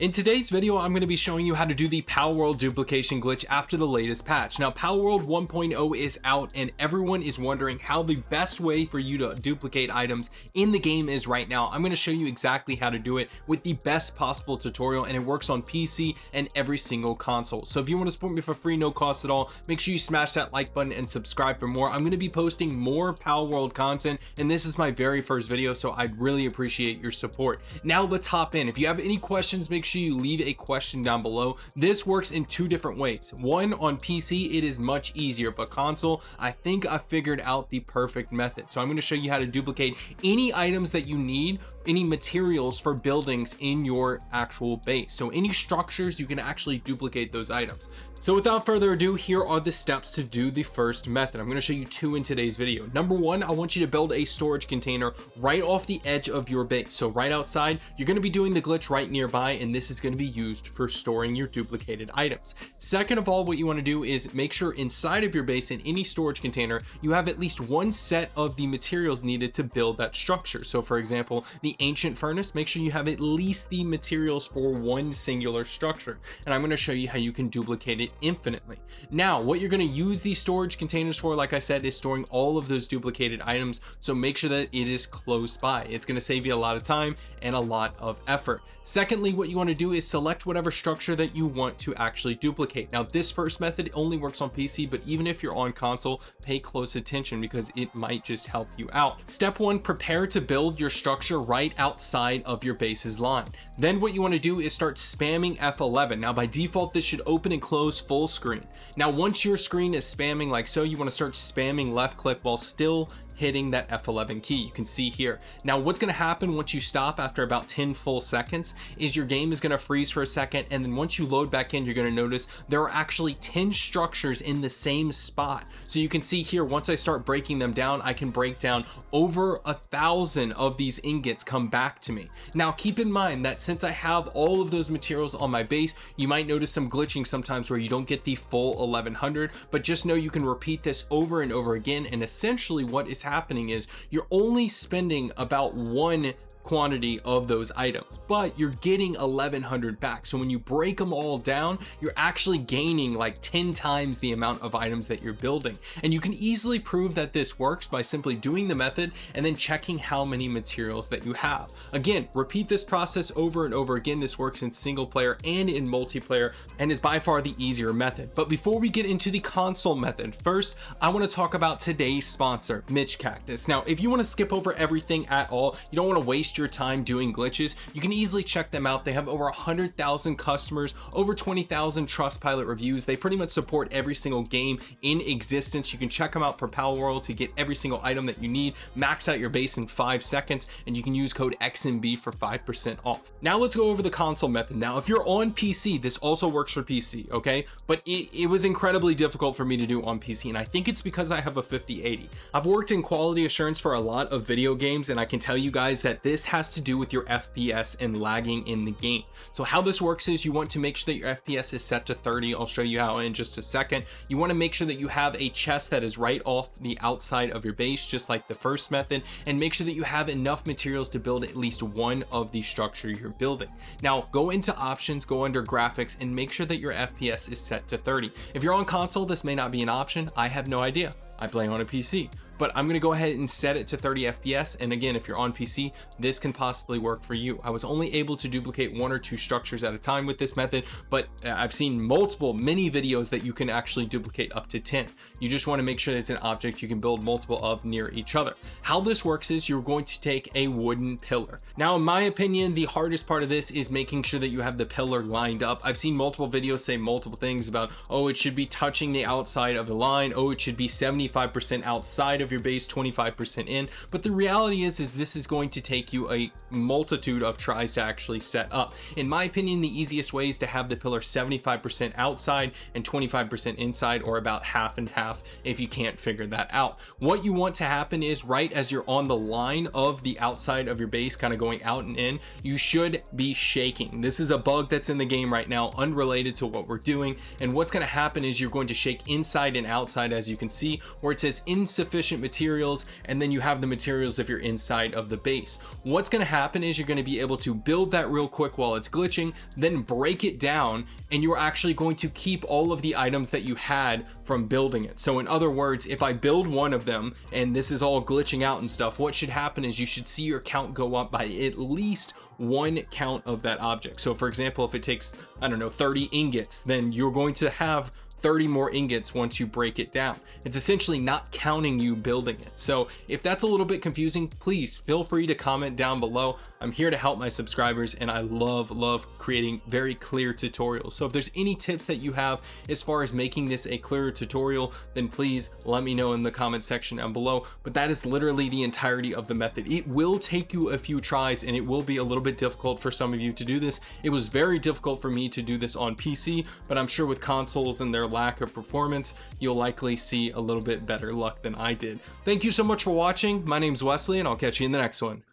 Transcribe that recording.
In today's video, I'm going to be showing you how to do the Palworld duplication glitch after the latest patch. Now, Palworld 1.0 is out and everyone is wondering how the best way for you to duplicate items in the game is right now. I'm going to show you exactly how to do it with the best possible tutorial, and it works on PC and every single console. So if you want to support me for free, no cost at all, make sure you smash that like button and subscribe for more. I'm going to be posting more Palworld content, and this is my very first video, so I'd really appreciate your support. Now let's hop in. If you have any questions, make sure you leave a question down below. This works in two different ways. One, on PC it is much easier, but console, I think I figured out the perfect method. So I'm going to show you how to duplicate any items that you need, any materials for buildings in your actual base. So any structures, you can actually duplicate those items. So without further ado, here are the steps to do the first method. I'm going to show you two in today's video. Number one, I want you to build a storage container right off the edge of your base. So right outside, you're going to be doing the glitch right nearby, and this is going to be used for storing your duplicated items. Second of all, what you want to do is make sure inside of your base in any storage container, you have at least one set of the materials needed to build that structure. So for example, the ancient furnace, make sure you have at least the materials for one singular structure, and I'm going to show you how you can duplicate it infinitely. Now what you're going to use these storage containers for, like I said, is storing all of those duplicated items, so make sure that it is close by. It's going to save you a lot of time and a lot of effort. Secondly, what you want to do is select whatever structure that you want to actually duplicate. Now this first method only works on PC, but even if you're on console, pay close attention because it might just help you out. Step one, prepare to build your structure right outside of your base's line. Then what you want to do is start spamming F11. Now by default, this should open and close full screen. Now once your screen is spamming like so, you want to start spamming left click while still hitting that F11 key. You can see here. Now what's going to happen once you stop after about 10 full seconds is your game is going to freeze for a second, and then once you load back in, you're going to notice there are actually 10 structures in the same spot. So you can see here, once I start breaking them down, I can break down over 1,000 of these ingots come back to me. Now keep in mind that since I have all of those materials on my base, you might notice some glitching sometimes where you don't get the full 1,100, but just know you can repeat this over and over again, and essentially what is happening is you're only spending about one quantity of those items, but you're getting 1,100 back. So when you break them all down, you're actually gaining like 10 times the amount of items that you're building. And you can easily prove that this works by simply doing the method and then checking how many materials that you have. Again, repeat this process over and over again. This works in single player and in multiplayer and is by far the easier method. But before we get into the console method, first I want to talk about today's sponsor, MitchCactus. Now if you want to skip over everything at all, you don't want to waste your time doing glitches, you can easily check them out. They have over 100,000 customers, over 20,000 Trustpilot reviews. They pretty much support every single game in existence. You can check them out for Palworld to get every single item that you need, max out your base in 5 seconds, and you can use code XMB for 5% off. Now let's go over the console method. Now if you're on PC, this also works for PC, okay? But it was incredibly difficult for me to do on PC, and I think it's because I have a 5080. I've worked in quality assurance for a lot of video games, and I can tell you guys that this has to do with your FPS and lagging in the game. So how this works is you want to make sure that your FPS is set to 30. I'll show you how in just a second. You want to make sure that you have a chest that is right off the outside of your base, just like the first method, and make sure that you have enough materials to build at least one of the structure you're building. Now go into options, go under graphics, and make sure that your FPS is set to 30. If you're on console, this may not be an option. I have no idea. I play on a PC, but I'm going to go ahead and set it to 30 FPS. And again, if you're on PC, this can possibly work for you. I was only able to duplicate 1 or 2 structures at a time with this method, but I've seen many videos that you can actually duplicate up to 10. You just want to make sure that it's an object you can build multiple of near each other. How this works is you're going to take a wooden pillar. Now, in my opinion, the hardest part of this is making sure that you have the pillar lined up. I've seen multiple videos say multiple things about, oh, it should be touching the outside of the line. Oh, it should be 75% outside of your base, 25% in. But the reality is this is going to take you a multitude of tries to actually set up. In my opinion, the easiest way is to have the pillar 75% outside and 25% inside, or about half and half if you can't figure that out. What you want to happen is right as you're on the line of the outside of your base, kind of going out and in, you should be shaking. This is a bug that's in the game right now, unrelated to what we're doing. And what's going to happen is you're going to shake inside and outside, as you can see, where it says insufficient ancient materials, and then you have the materials if you're inside of the base. What's going to happen is you're going to be able to build that real quick while it's glitching, then break it down, and you're actually going to keep all of the items that you had from building it. So in other words, if I build one of them and this is all glitching out and stuff, what should happen is you should see your count go up by at least one count of that object. So for example, if it takes, I don't know, 30 ingots, then you're going to have 30 more ingots once you break it down. It's essentially not counting you building it. So if that's a little bit confusing, please feel free to comment down below. I'm here to help my subscribers, and I love creating very clear tutorials. So if there's any tips that you have as far as making this a clearer tutorial, then please let me know in the comment section down below. But that is literally the entirety of the method. It will take you a few tries, and it will be a little bit difficult for some of you to do this. It was very difficult for me to do this on PC, but I'm sure with consoles and their lack of performance, you'll likely see a little bit better luck than I did. Thank you so much for watching. My name's Wesley, and I'll catch you in the next one.